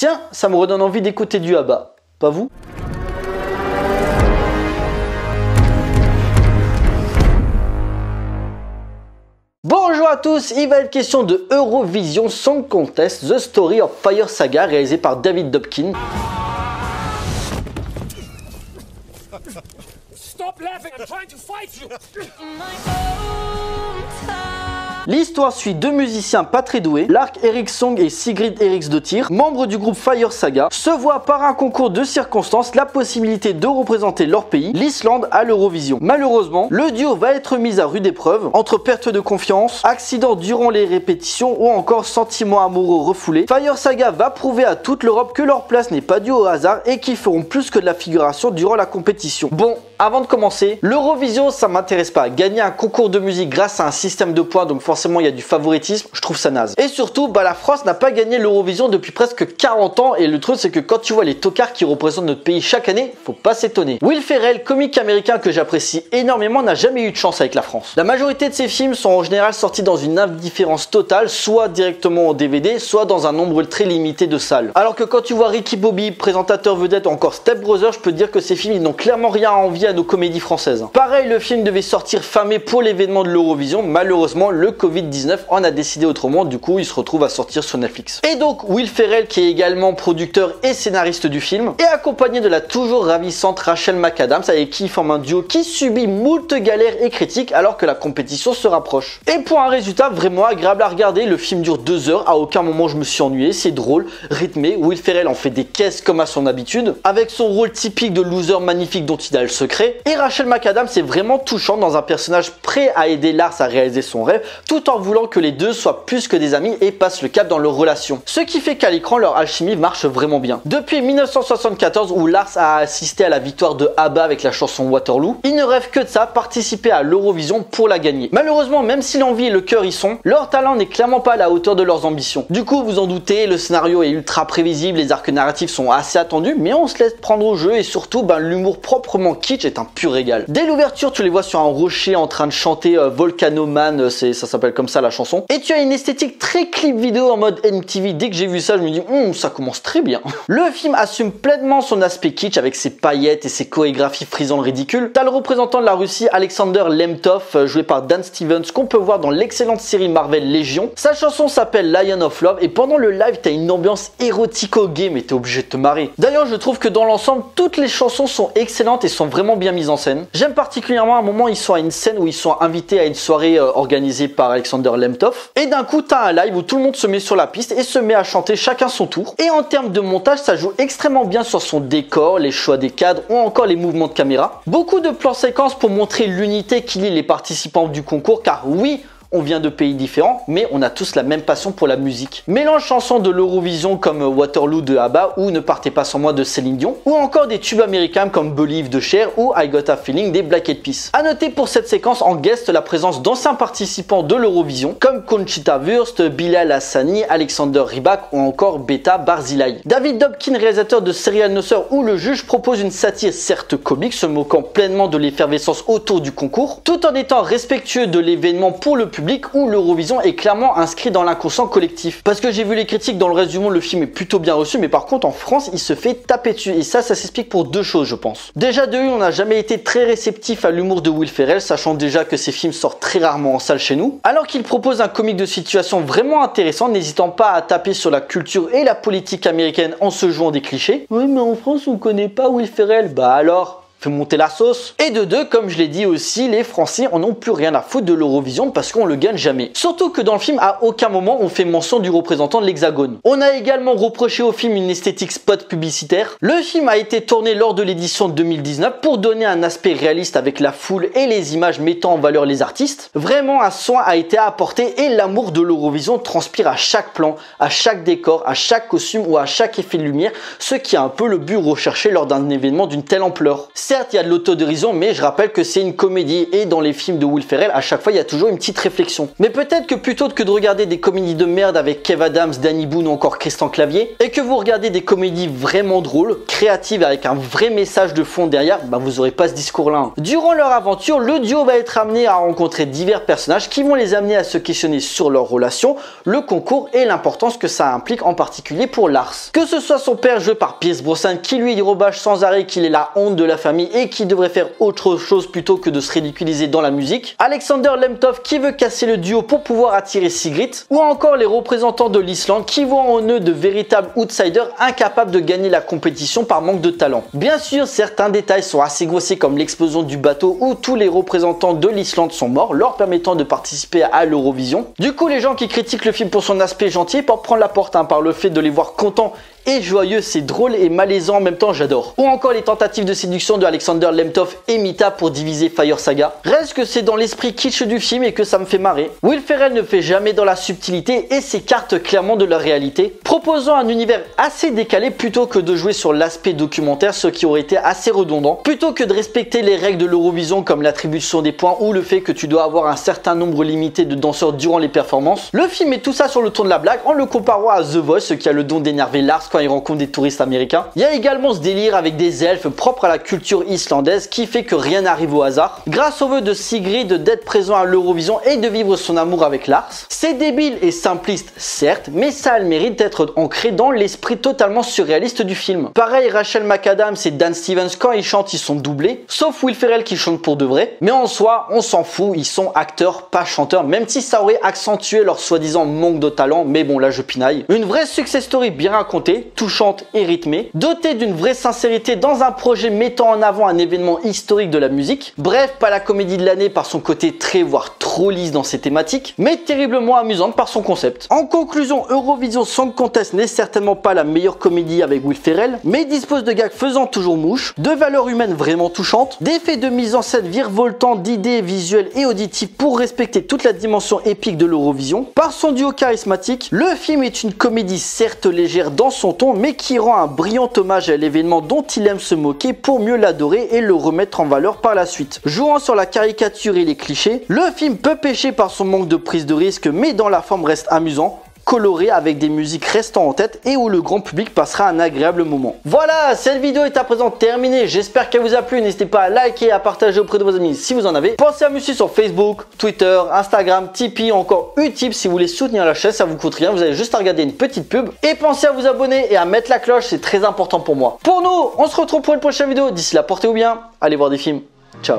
Tiens, ça me redonne envie d'écouter du ABBA. Pas vous? Bonjour à tous, il va être question de Eurovision Song Contest The Story of Fire Saga réalisé par David Dobkin. Stop laughing, I'm trying to fight you. L'histoire suit deux musiciens pas très doués, Lark Eriksson et Sigrid Eriksdottir, membres du groupe Fire Saga, se voient par un concours de circonstances la possibilité de représenter leur pays, l'Islande, à l'Eurovision. Malheureusement, le duo va être mis à rude épreuve, entre perte de confiance, accidents durant les répétitions ou encore sentiments amoureux refoulés. Fire Saga va prouver à toute l'Europe que leur place n'est pas due au hasard et qu'ils feront plus que de la figuration durant la compétition. Bon, avant de commencer, l'Eurovision ça m'intéresse pas. Gagner un concours de musique grâce à un système de points, donc forcément il y a du favoritisme, je trouve ça naze. Et surtout, la France n'a pas gagné l'Eurovision depuis presque 40 ans et le truc c'est que quand tu vois les tocards qui représentent notre pays chaque année, faut pas s'étonner. Will Ferrell, comique américain que j'apprécie énormément, n'a jamais eu de chance avec la France. La majorité de ses films sont en général sortis dans une indifférence totale, soit directement en DVD, soit dans un nombre très limité de salles. Alors que quand tu vois Ricky Bobby, présentateur vedette ou encore Step Brothers, je peux te dire que ces films ils n'ont clairement rien à envier à nos comédies françaises. Pareil, le film devait sortir fin mai pour l'événement de l'Eurovision, malheureusement le Covid-19 en a décidé autrement, du coup il se retrouve à sortir sur Netflix. Et donc Will Ferrell, qui est également producteur et scénariste du film, est accompagné de la toujours ravissante Rachel McAdams, avec qui il forme un duo qui subit moult galères et critiques alors que la compétition se rapproche. Et pour un résultat vraiment agréable à regarder, le film dure 2 heures, à aucun moment je me suis ennuyé, c'est drôle, rythmé, Will Ferrell en fait des caisses comme à son habitude, avec son rôle typique de loser magnifique dont il a le secret, et Rachel McAdams est vraiment touchante dans un personnage prêt à aider Lars à réaliser son rêve, tout en voulant que les deux soient plus que des amis et passent le cap dans leur relation. Ce qui fait qu'à l'écran, leur alchimie marche vraiment bien. Depuis 1974, où Lars a assisté à la victoire de ABBA avec la chanson Waterloo, il ne rêve que de ça, participer à l'Eurovision pour la gagner. Malheureusement, même si l'envie et le cœur y sont, leur talent n'est clairement pas à la hauteur de leurs ambitions. Du coup, vous en doutez, le scénario est ultra prévisible, les arcs narratifs sont assez attendus, mais on se laisse prendre au jeu et surtout, l'humour proprement kitsch est un pur régal. Dès l'ouverture, tu les vois sur un rocher en train de chanter Volcano Man, ça s'appelle comme ça la chanson. Et tu as une esthétique très clip vidéo en mode MTV. Dès que j'ai vu ça, je me dis, ça commence très bien. Le film assume pleinement son aspect kitsch avec ses paillettes et ses chorégraphies frisant le ridicule. T'as le représentant de la Russie, Alexander Lemtov, joué par Dan Stevens, qu'on peut voir dans l'excellente série Marvel Légion. Sa chanson s'appelle Lion of Love et pendant le live, t'as une ambiance érotico-gay, mais t'es obligé de te marrer. D'ailleurs, je trouve que dans l'ensemble, toutes les chansons sont excellentes et sont vraiment bien mises en scène. J'aime particulièrement un moment, ils sont à une scène où ils sont invités à une soirée organisée par Alexander Lemtov. Et d'un coup, t'as un live où tout le monde se met sur la piste et se met à chanter chacun son tour. Et en termes de montage, ça joue extrêmement bien sur son décor, les choix des cadres ou encore les mouvements de caméra. Beaucoup de plans séquences pour montrer l'unité qui lie les participants du concours, car oui, on vient de pays différents, mais on a tous la même passion pour la musique. Mélange chansons de l'Eurovision comme Waterloo de ABBA ou Ne partez pas sans moi de Céline Dion, ou encore des tubes américains comme Believe de Cher ou I Got a Feeling des Black Eyed Peas. A noter pour cette séquence en guest la présence d'anciens participants de l'Eurovision comme Conchita Wurst, Bilal Hassani, Alexander Rybak ou encore Beta Barzilai. David Dobkin, réalisateur de Serial Nocer où le juge propose une satire certes comique, se moquant pleinement de l'effervescence autour du concours, tout en étant respectueux de l'événement pour le public où l'Eurovision est clairement inscrit dans l'inconscient collectif. Parce que j'ai vu les critiques dans le reste du monde, le film est plutôt bien reçu, mais par contre en France il se fait taper dessus et ça s'explique pour deux choses je pense. Déjà de une, on n'a jamais été très réceptif à l'humour de Will Ferrell, sachant déjà que ses films sortent très rarement en salle chez nous, alors qu'il propose un comique de situation vraiment intéressant, n'hésitant pas à taper sur la culture et la politique américaine en se jouant des clichés. Oui mais en France on connaît pas Will Ferrell, bah alors fait monter la sauce. Et de deux, comme je l'ai dit aussi, les Français en ont plus rien à foutre de l'Eurovision parce qu'on le gagne jamais. Surtout que dans le film, à aucun moment on fait mention du représentant de l'Hexagone. On a également reproché au film une esthétique spot publicitaire. Le film a été tourné lors de l'édition 2019 pour donner un aspect réaliste avec la foule et les images mettant en valeur les artistes. Vraiment un soin a été apporté et l'amour de l'Eurovision transpire à chaque plan, à chaque décor, à chaque costume ou à chaque effet de lumière, ce qui est un peu le but recherché lors d'un événement d'une telle ampleur. Certes, il y a de l'autodérision, mais je rappelle que c'est une comédie et dans les films de Will Ferrell, à chaque fois, il y a toujours une petite réflexion. Mais peut-être que plutôt que de regarder des comédies de merde avec Kev Adams, Danny Boone ou encore Christian Clavier, et que vous regardez des comédies vraiment drôles, créatives avec un vrai message de fond derrière, bah vous aurez pas ce discours-là. Durant leur aventure, le duo va être amené à rencontrer divers personnages qui vont les amener à se questionner sur leur relation, le concours et l'importance que ça implique en particulier pour Lars. Que ce soit son père joué par Pierce Brosnan qui lui rabâche sans arrêt qu'il est la honte de la famille et qui devrait faire autre chose plutôt que de se ridiculiser dans la musique, Alexander Lemtov qui veut casser le duo pour pouvoir attirer Sigrid, ou encore les représentants de l'Islande qui voient en eux de véritables outsiders incapables de gagner la compétition par manque de talent. Bien sûr, certains détails sont assez grossiers comme l'explosion du bateau où tous les représentants de l'Islande sont morts, leur permettant de participer à l'Eurovision. Du coup, les gens qui critiquent le film pour son aspect gentil peuvent prendre la porte par le fait de les voir contents et joyeux, c'est drôle et malaisant en même temps, j'adore. Ou encore les tentatives de séduction de Alexander Lemtov et Mita pour diviser Fire Saga. Reste que c'est dans l'esprit kitsch du film et que ça me fait marrer. Will Ferrell ne fait jamais dans la subtilité et s'écarte clairement de la réalité, proposant un univers assez décalé plutôt que de jouer sur l'aspect documentaire, ce qui aurait été assez redondant. Plutôt que de respecter les règles de l'Eurovision comme l'attribution des points ou le fait que tu dois avoir un certain nombre limité de danseurs durant les performances, le film met tout ça sur le ton de la blague en le comparant à The Voice, ce qui a le don d'énerver Lars quand il rencontre des touristes américains. Il y a également ce délire avec des elfes propres à la culture islandaise qui fait que rien n'arrive au hasard. Grâce au vœu de Sigrid d'être présent à l'Eurovision et de vivre son amour avec Lars. C'est débile et simpliste certes, mais ça a le mérite d'être ancré dans l'esprit totalement surréaliste du film. Pareil, Rachel McAdams et Dan Stevens quand ils chantent ils sont doublés, sauf Will Ferrell qui chante pour de vrai. Mais en soi, on s'en fout, ils sont acteurs, pas chanteurs, même si ça aurait accentué leur soi-disant manque de talent, mais bon là je pinaille. Une vraie success story bien racontée, touchante et rythmée, dotée d'une vraie sincérité dans un projet mettant en avant un événement historique de la musique. Bref, pas la comédie de l'année par son côté très voire trop lisse dans ses thématiques, mais terriblement amusante par son concept. En conclusion, Eurovision Song Contest n'est certainement pas la meilleure comédie avec Will Ferrell, mais dispose de gags faisant toujours mouche, de valeurs humaines vraiment touchantes, d'effets de mise en scène virevoltants, d'idées visuelles et auditives pour respecter toute la dimension épique de l'Eurovision. Par son duo charismatique, le film est une comédie certes légère dans son ton, mais qui rend un brillant hommage à l'événement dont il aime se moquer pour mieux l'adorer et le remettre en valeur par la suite. Jouant sur la caricature et les clichés, le film peut pécher par son manque de prise de risque, mais dans la forme reste amusant, coloré avec des musiques restant en tête et où le grand public passera un agréable moment. Voilà, cette vidéo est à présent terminée, j'espère qu'elle vous a plu, n'hésitez pas à liker et à partager auprès de vos amis si vous en avez. Pensez à me suivre sur Facebook, Twitter, Instagram, Tipeee, encore Utip si vous voulez soutenir la chaîne, ça vous coûte rien, vous avez juste à regarder une petite pub et pensez à vous abonner et à mettre la cloche, c'est très important pour moi. Pour nous, on se retrouve pour une prochaine vidéo, d'ici là portez-vous bien, allez voir des films, ciao.